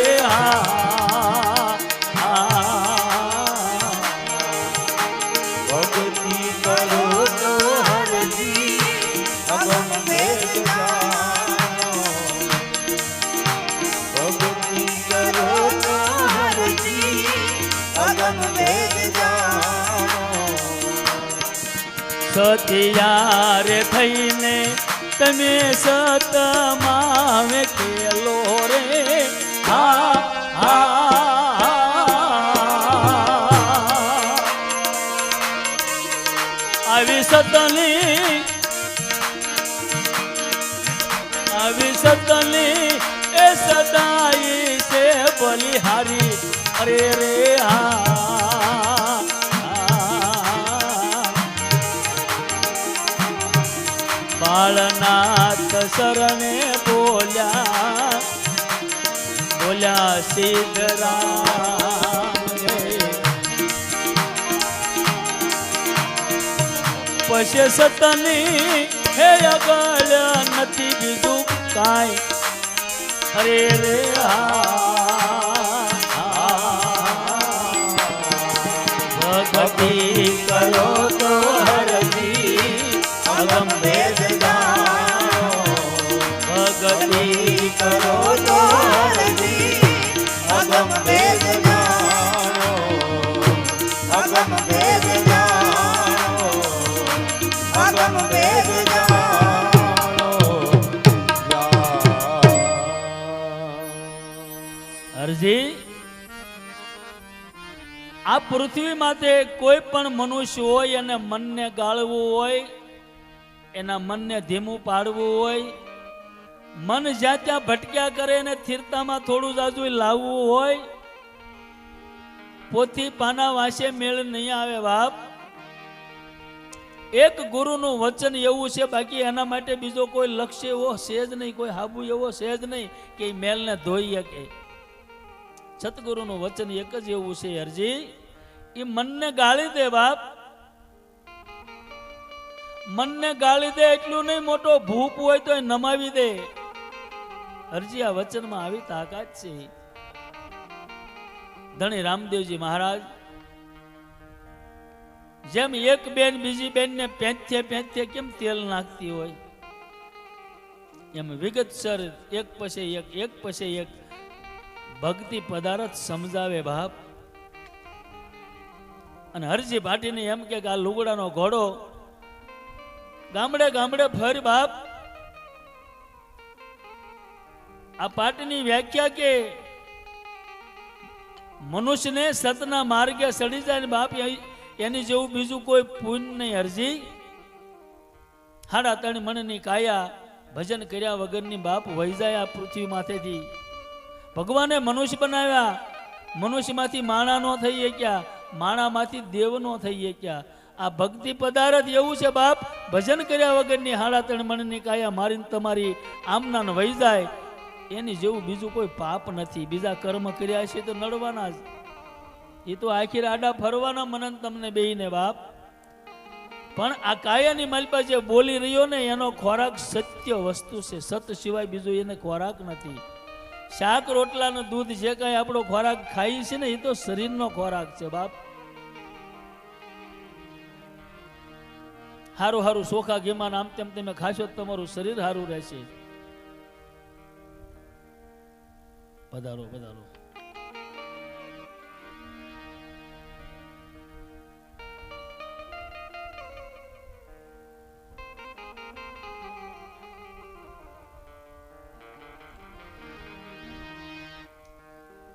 ભક્તિ કરો તો હરજી અગમ ભેદ જાણો. ભક્તિ કરો તો હરજી અગમ ભેદ જાણો. સતિયાર થઈને તમે સતમાં ખેલો રે. આવી સતની એ સદાઈ છે બલિહારી. અરે રે બાળનાથ શરણે બોલ્યા સિદ્ધરામ. પછી સતની હે અગળ નથી બીજું કાંઈ. અરે રે ભક્તિ કરો તો હરજી અગમ ભેદ જાણો. ભક્તિ કરો તો હરજી અગમ ભેદ જાણો. અગમ ભેદ જાણો. અગમ ભેદ જાણો. હરજી આ પૃથ્વી માથે કોઈ પણ મનુષ્ય હોય અને મનને ગાળવું હોય, એના મનને ધીમું પાડવું હોય, મન જ્યાં ત્યાં ભટક્યા કરે અને સ્થિરતામાં થોડું જાજુ લાવવું હોય, પોથી પાના વાંસે મેળ નહીં આવે બાપ. એક ગુરુનું વચન એવું છે, બાકી એના માટે બીજો કોઈ લક્ષ્ય એવો છે જ નહીં, કોઈ હાબુ એવો છે જ નહીં કે એ મેલને ધોઈ શકે. સતગુરુનું વચન એક જ એવું છે હરજી, એ મનને ગાળી દે બાપ. મનને ગાળી દે એટલું નહીં, મોટો ભૂપ હોય તો એ નમાવી દે. હરજી આ વચનમાં આવી તાકાત છે. ધણી રામદેવજી મહારાજ જેમ એક બેન બીજી બેન ને પેંથે કેમ તેલ નાખતી હોય, એમ વિગતસર એક પછી એક ભક્તિ પદાર્થ સમજાવે બાપ. અને હરજી ભાટીને એમ કે આ લુગડાનો ઘોડો ગામડે ગામડે ફર બાપ. આ પાઠની વ્યાખ્યા કે મનુષ્યને સતના માર્ગે ચડી જાય ને બાપ, એની જેવું બીજું કોઈ પુણ્ય નહીં હરજી. 3.5 મણની કાયા ભજન કર્યા વગરની બાપ વહી જાય આ પૃથ્વી માથેથી. ભગવાને મનુષ્ય બનાવ્યા, મનુષ્યમાંથી માણા નો થઈ શક્યા, માણામાંથી દેવ નો થઈ શક્યા. આ ભક્તિ પદાર્થ એવું છે બાપ, ભજન કર્યા વગરની 3.5 મણની કાયા મારીને તમારી આમના વહી જાય, એની જેવું બીજું કોઈ પાપ નથી. બીજા કર્મ કર્યા છે તો નડવાના જ, એ તો આખી આડા ફરવાના મને તમને બેહીને બાપ. પણ આ કાયાની માલપા જે બોલી રહ્યો ને એનો ખોરાક સત્ય વસ્તુ છે. સત સિવાય બીજો એને ખોરાક નથી. શાક રોટલાનું દૂધ જે કાંઈ આપણો ખોરાક ખાઈ છે ને એ તો શરીરનો ખોરાક છે બાપ. હારું હારું ચોખા ઘીમાં આમ તેમ તમે ખાશો તો તમારું શરીર સારું રહેશે. પધારો પધારો.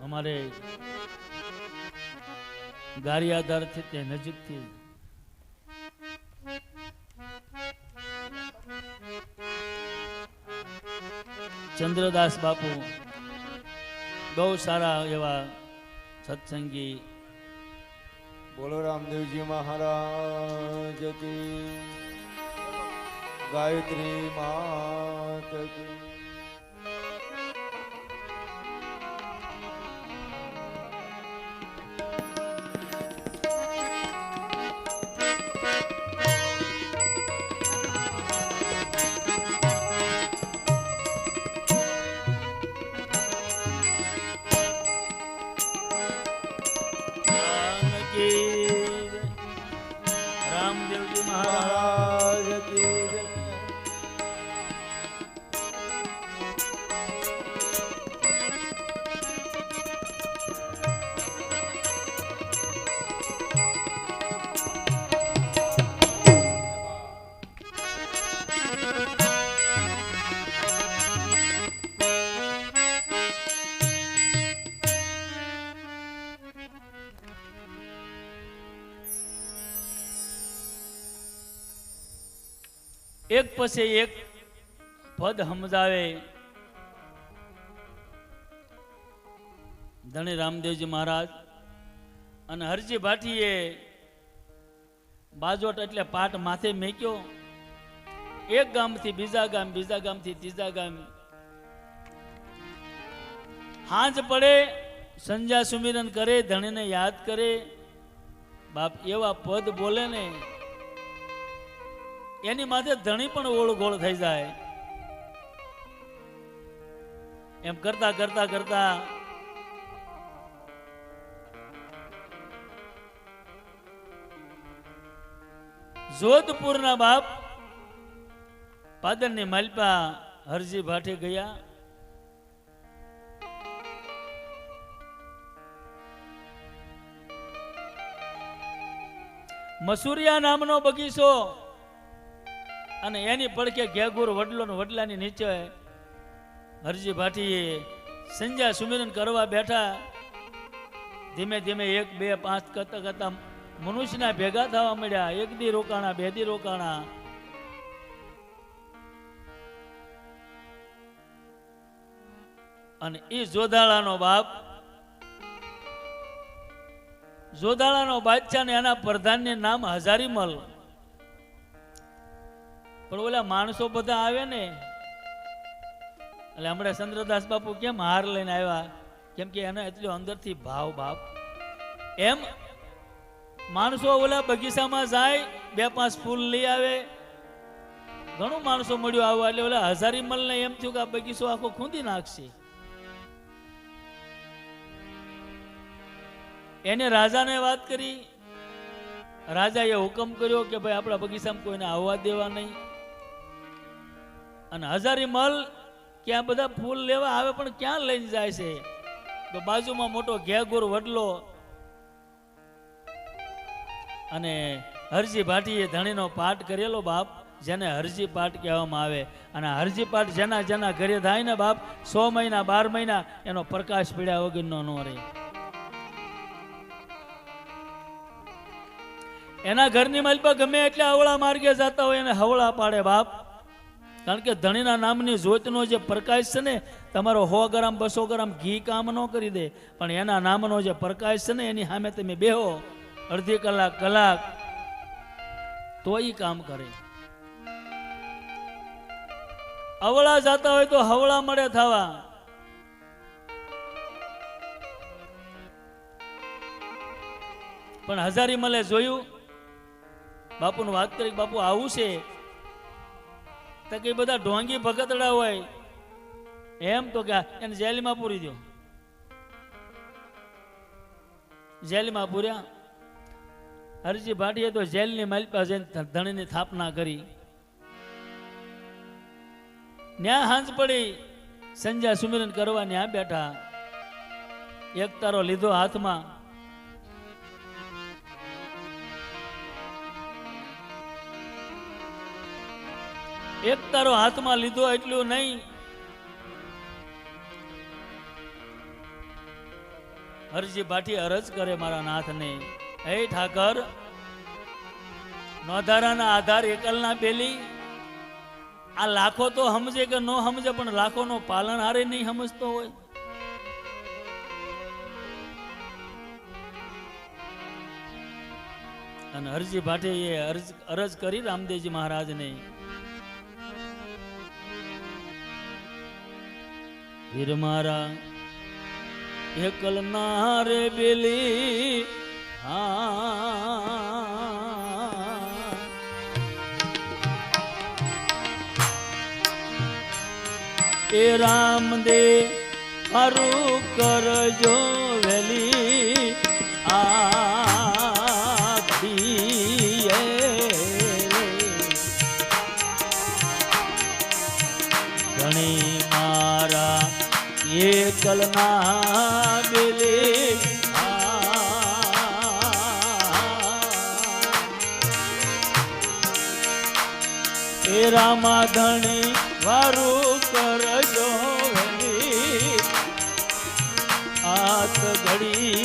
અમારે ગારિયાધારથી તે નજીકથી ચંદ્રદાસ બાપુ બહુ સારા એવા સત્સંગી. બોલો રામદેવજી મહારાજ કી, ગાયત્રી માત કી. રામદેવજી મહારાજ મહારાજ કી જય. એક પછી એક પદ સમજાવે. ધણી રામદેવજી મહારાજ અને હરજી ભાટીએ બાજોટ એટલે પાટ માથે મેક્યો. એક ગામથી બીજા ગામ, બીજા ગામથી ત્રીજા ગામ. હાંજ પડે સંધ્યા સુમિરન કરે, ધણીને યાદ કરે. બાપ એવા પદ બોલે ને એની માથે ધણી પણ ઓળઘોળ થઈ જાય. એમ કરતા કરતા કરતા જોધપુરના બાપ પાદરની માલપા હરજી ભાટે ગયા. મસુરિયા નામનો બગીચો અને એની પડખે ઘેગુર વડલો ને વડલાની નીચે હરજી ભાટીએ સંધ્યા સુમિરન કરવા બેઠા. ધીમે ધીમે 1 2 5 કરતા કરતા મનુષ્યના ભેગા થવા મળ્યા. 1 દી રોકાણા, 2 દી રોકાણા. અને એ જોધાળાનો બાપ, જોધાળાનો બાદશાહ ને એના પ્રધાનને નામ હજારીમલ. પણ ઓલા માણસો બધા આવે ને એટલે હમણાં ચંદ્રદાસ બાપુ કેમ હાર લઈને આવ્યા, કેમ કે એને એટલો અંદરથી ભાવ બાપ. એમ માણસો ઓલા બગીચામાં જાય, 2 5 ફૂલ લઈ આવે. ઘણું માણસો મળ્યું આવવા એટલે ઓલા હજારીમલ ને એમ થયું કે આ બગીચો આખો ખૂંદી નાખશે. એને રાજાને વાત કરી. રાજાએ હુકમ કર્યો કે ભાઈ આપણા બગીચામાં કોઈને આવવા દેવા નહીં. અને હજારીમલ ક્યાં બધા ફૂલ લેવા આવે પણ ક્યાં લઈને જાય છે? તો બાજુમાં મોટો ઘેગુર વડલો અને હરજી ભાટીએ ધણીનો પાઠ કરેલો બાપ, જેને હરજી પાઠ કહેવામાં આવે. અને હરજી પાઠ જેના જેના ઘરે થાય ને બાપ, 100 મહિના 12 મહિના એનો પ્રકાશ પીડ્યા વગરનો ન રહે. એના ઘરની માલપા ગમે એટલે હવળા માર્ગે જતા હોય એને હવળા પાડે બાપ. કારણ કે ધણીના નામની જ્યોતનો જે પ્રકાશ છે ને, તમારો 100 ગ્રામ 200 ગ્રામ ઘી કામ ન કરી દે, પણ એના નામનો જે પ્રકાશ છે ને એની સામે તમે બેહો અડધી કલાક કલાક તો એ કામ કરે. અવળા જતા હોય તો હવળા મળે થવા. પણ હજારીમલે જોયું, બાપુને વાત કરી, બાપુ આવું છે તો કે બધા ઢોંગી ભગતડા હોય એમ, તો કે એને જેલમાં પૂરી દો. જેલમાં પૂર્યા. હરજી ભાટીએ તો જેલની માલિપા જઈને ધણીની સ્થાપના કરી. ન્યા હાંજ પડી, સંધ્યા સુમિરન કરવા ન્યા બેઠા. એક તારો લીધો હાથમાં, એક તારો હાથમાં લીધો એટલું નહીં, હરજી ભાટી અરજ કરે મારા નાથને, હે ઠાકર, નોધારાના આધાર એકલના પેલી, આ લાખો તો સમજે કે ન સમજે, પણ લાખોનો પાલન હારે નહીં સમજતો હોય. અને હરજી ભાટે એ અરજ કરી રામદેવજી મહારાજને, વીર મારા એકલના રે બેલી, એ રામદેવ મારું કરજો વેલી આખી ઘણી મારા એકલના બેલી, એ રામા ધણી વારું કરજો વેલી હાથ ઘડી.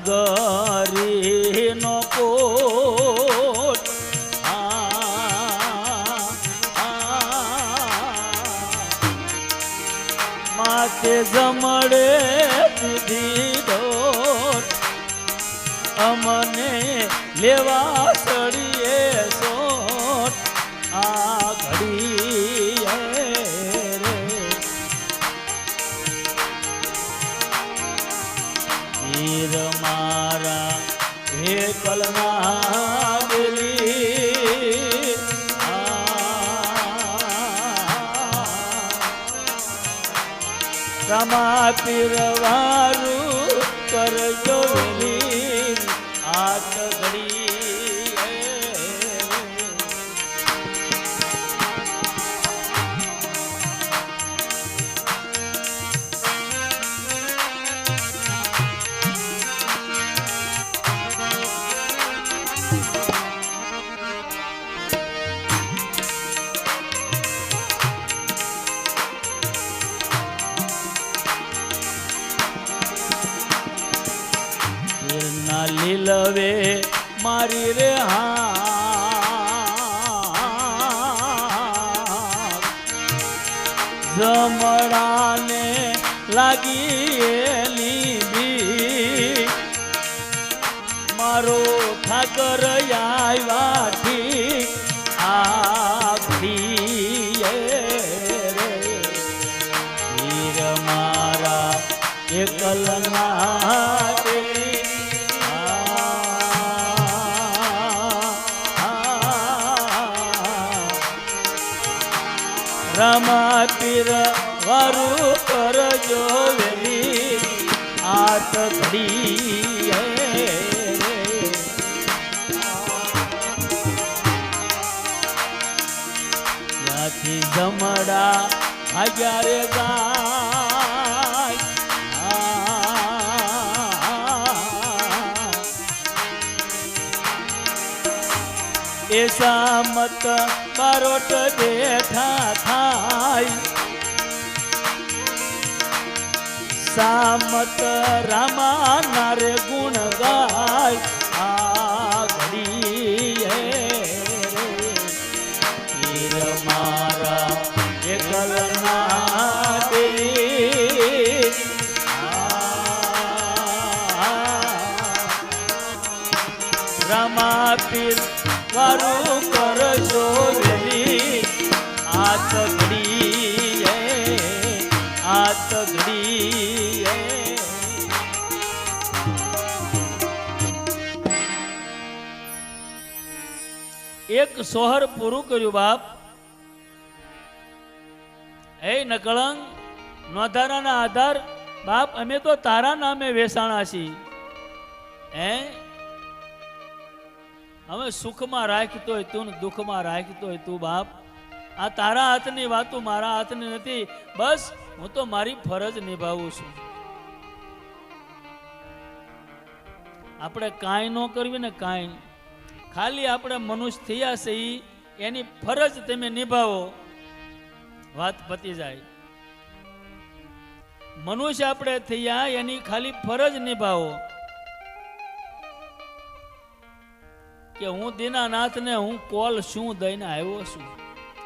નગરી નો કોટ માથે જમડે દીધો, અમને લેવા સડીએ સોટ આ ઘડી રે. વીર મારા એકલના બેલી, રામા પીર વારું કરજો વેલી હાથ ઘડી. લીલવે મારી રે જમડાને લાગી બી, મારો ઠાકર આવ્યા ઠીક આખી રે. વીર મારા એકલના રામા પીર વારું કરજો વેલી હાથ ઘડી. ત્યાંથી જમડા ભાગ્યા રે ગાય, એ સામત બારોટ બેઠા થાય, સામત રામા નારે ગુણ ગાય આ ઘડી. વીર મારા એકલના બેલી, રામા પીર વારું એક સોહર પૂરું કર્યું બાપ. એ નકળંગ નોંધારાના આધાર બાપ, અમે તો તારા નામે વેસાણા છીએ. હવે સુખમાં રાખતો હોય તું ને દુઃખમાં રાખતો હોય તું બાપ. આ તારા હાથની વાતો મારા હાથની નથી. બસ હું તો મારી ફરજ નિભાવું છું. આપણે કાંઈ ન કરવી ને કાંઈ, ખાલી આપણે મનુષ્ય થયા છે એની ફરજ તમે નિભાવો, વાત પતી જાય. મનુષ્ય આપણે થયા એની ખાલી ફરજ નિભાવો કે હું દીનાનાથને હું કોલ શું દઈને આવ્યો છું.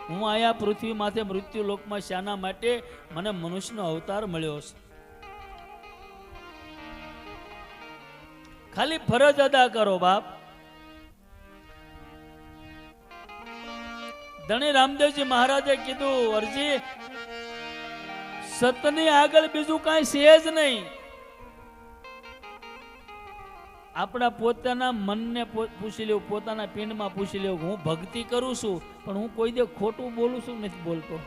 હું આયા પૃથ્વી માથે મૃત્યુ લોકમાં શાના માટે મને મનુષ્યનો અવતાર મળ્યો છે. ખાલી ફરજ અદા કરો બાપ. ધણી રામદેવજી મહારાજે કીધું, અરજી સતની આગળ બીજું કાંઈ છે જ નહીં. આપણા પોતાના મનને પૂછી લેવું, પોતાના પિંડમાં પૂછી લેવું, હું ભક્તિ કરું છું પણ હું કોઈ દે ખોટું બોલું છું નથી બોલતો.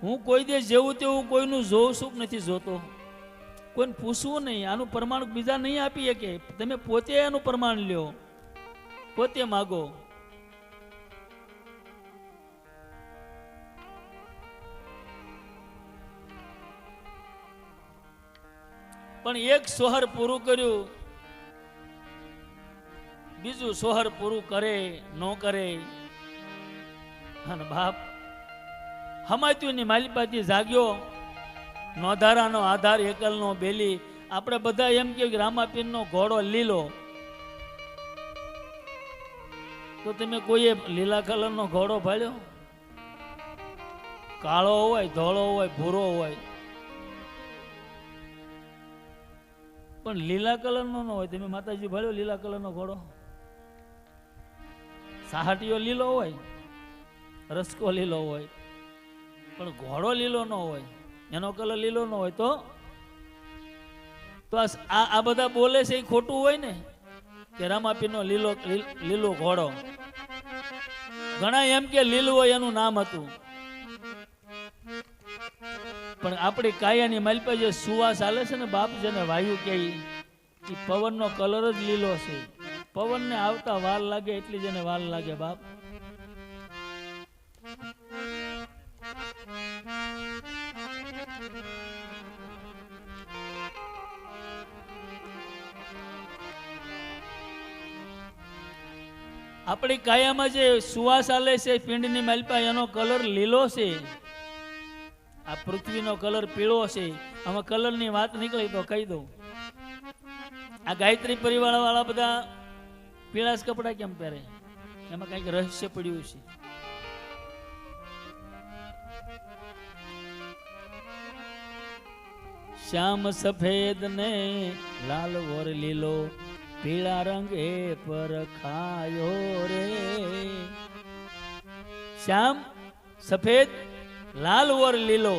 હું કોઈ દે જેવું તેવું કોઈનું જોઉં છું નથી જોતો. કોઈને પૂછવું નહીં. આનું પ્રમાણ બીજા નહીં આપી શકે. તમે પોતે એનું પ્રમાણ લ્યો, પોતે માગો. પણ એક સોહર પૂરું કર્યું, બીજું સોહર પૂરું કરે ન કરે. અને બાપ હમાત્યુની માલિપાથી જાગ્યો. નોધારાનો આધાર એકલનો બેલી. આપણે બધા એમ કે રામાપીરનો ઘોડો લીલો, તો તમે કોઈએ લીલા કલરનો ઘોડો ભાળ્યો? કાળો હોય, ધોળો હોય, ભૂરો હોય, પણ લીલા કલરનો ન હોય. તમે માતાજી ભાળ્યો લીલા કલરનો ઘોડો? સાહટીયો લીલો હોય, રસકો લીલો હોય, પણ ઘોડો લીલો ન હોય, એનો કલર લીલો ન હોય. તો આ બધા બોલે છે એ ખોટું હોય ને, કે રામાપીરનો લીલો ઘોડો. ઘણા એમ કે લીલું હોય એનું નામ હતું, પણ આપણી કાયાની માલપા જે સુવાસ હાલે છે ને બાપ, જેને વાયુ કહે, એ પવનનો કલર જ લીલો છે. પવનને આવતા વાર લાગે એટલી જેને વાર લાગે બાપ. આપણી કાયામાં જે સુવાસ હાલે છે પિંડની માલપા, એનો કલર લીલો છે. આ પૃથ્વીનો કલર પીળો છે. આમાં કલરની વાત નીકળી તો કહી દઉં. આ ગાયત્રી પરિવાર વાળા બધા પીળાશ કપડા કેમ પહેરે? એમાં કઈક રહસ્ય પડ્યું છે. શ્યામ સફેદ ને લાલ વર લીલો, પીળા રંગે પરખાયો રે. શ્યામ સફેદ લાલ વર લીલો,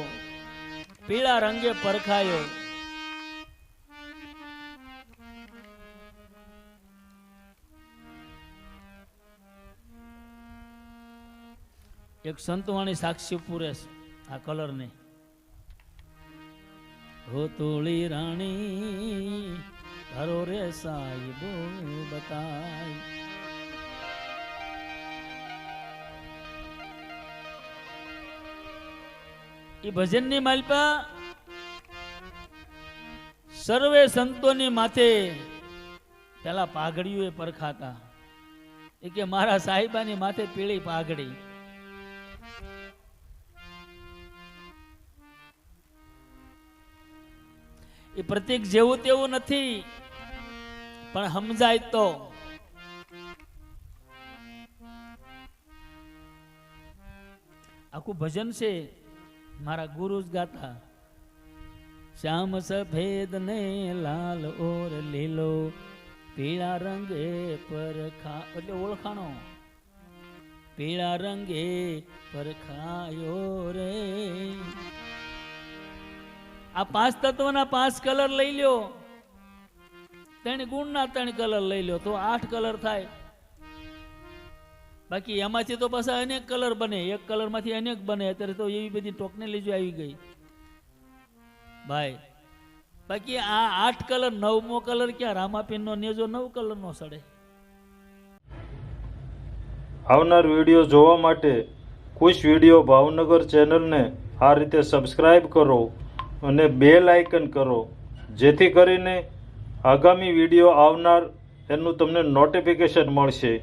પીળા રંગે પરખાયો. એક સંતવાણી સાક્ષી પૂરે છે આ કલર ને. હો તોળી રાણી ધરો રે સાહેબો બતાય. એ ભજનની માલપા સર્વે સંતોની માથે પેલા પાઘડીઓ એ પરખાતા. એ કે મારા સાહેબાની માથે પીળી પાઘડી. એ પ્રતીક જેવું તેવું નથી, પણ સમજાય તો. આખું ભજન છે મારા ગુરુ જ ગાતા. શ્યામ સફેદ ને લાલ ઓર લીલો, પીળા રંગે પરખા, એટલે ઓળખાણો. પીળા રંગે પરખાયો રે. આ પાંચ તત્વના પાંચ કલર લઈ લ્યો ત્રણ ગુણના 3 કલર લઈ લો તો 8 કલર થાય. બાકી એમાંથી તો પાછા અનેક કલર બને, એક કલરમાંથી અનેક બને. અત્યારે તો એવી બધી ટેકનોલોજી આવી ગઈ ભાઈ. બાકી આ 8 કલર, 9મો કલર ક્યાં રામાપીરનો નેજો 9 કલરનો સડે. આવનાર વિડીયો જોવા માટે ખુશ વિડીયો ભાવનગર ચેનલને આ રીતે સબસ્ક્રાઈબ કરો અને બેલ આઇકન કરો, જેથી કરીને આગામી વિડીયો આવનાર એનું તમને નોટિફિકેશન મળશે.